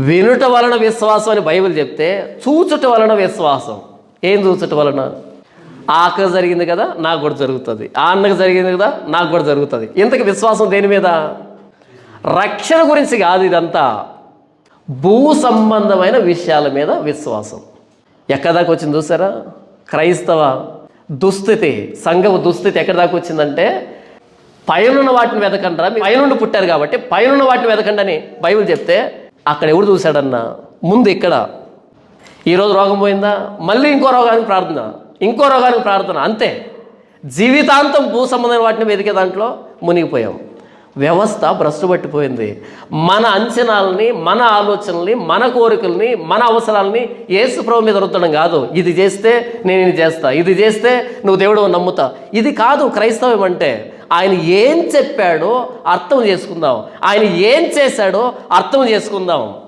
వినుట వలన విశ్వాసం అని బైబిల్ చెప్తే చూచుట వలన విశ్వాసం. ఏం చూచుట వలన? ఆ అక్కకు జరిగింది కదా, నాకు కూడా జరుగుతుంది. ఆ అన్నకు జరిగింది కదా, నాకు కూడా జరుగుతుంది. ఇంతకు విశ్వాసం దేని మీద? రక్షణ గురించి కాదు, ఇదంతా భూ సంబంధమైన విషయాల మీద విశ్వాసం. ఎక్కడ దాకా వచ్చింది చూసారా? క్రైస్తవ దుస్థితి, సంఘపు దుస్థితి ఎక్కడ దాకా వచ్చిందంటే, పైనున్న వాటిని వెతకండి, మీ పైనుండి పుట్టారు కాబట్టి పైనున్న వాటిని వెతకండి అని బైబిల్ చెప్తే, అక్కడ ఎవడు చూశాడన్నా? ముందు ఇక్కడ ఈరోజు రోగం పోయిందా, మళ్ళీ ఇంకో రోగానికి ప్రార్థన, ఇంకో రోగానికి ప్రార్థన, అంతే. జీవితాంతం భూ సంబంధమైన వాటిని వెతికే దాంట్లో మునిగిపోయాం. వ్యవస్థ భ్రష్టు పట్టిపోయింది. మన అంచనాలని, మన ఆలోచనల్ని, మన కోరికల్ని, మన అవసరాలని యేసు ప్రభు మీద రుద్దడం కాదు. ఇది చేస్తే నేను ఇది చేస్తా, ఇది చేస్తే నువ్వు దేవుడు నమ్ముతా, ఇది కాదు క్రైస్తవం అంటే. ఆయన ఏం చెప్పాడో అర్థం చేసుకుందాం, ఆయన ఏం చేశాడో అర్థం చేసుకుందాం.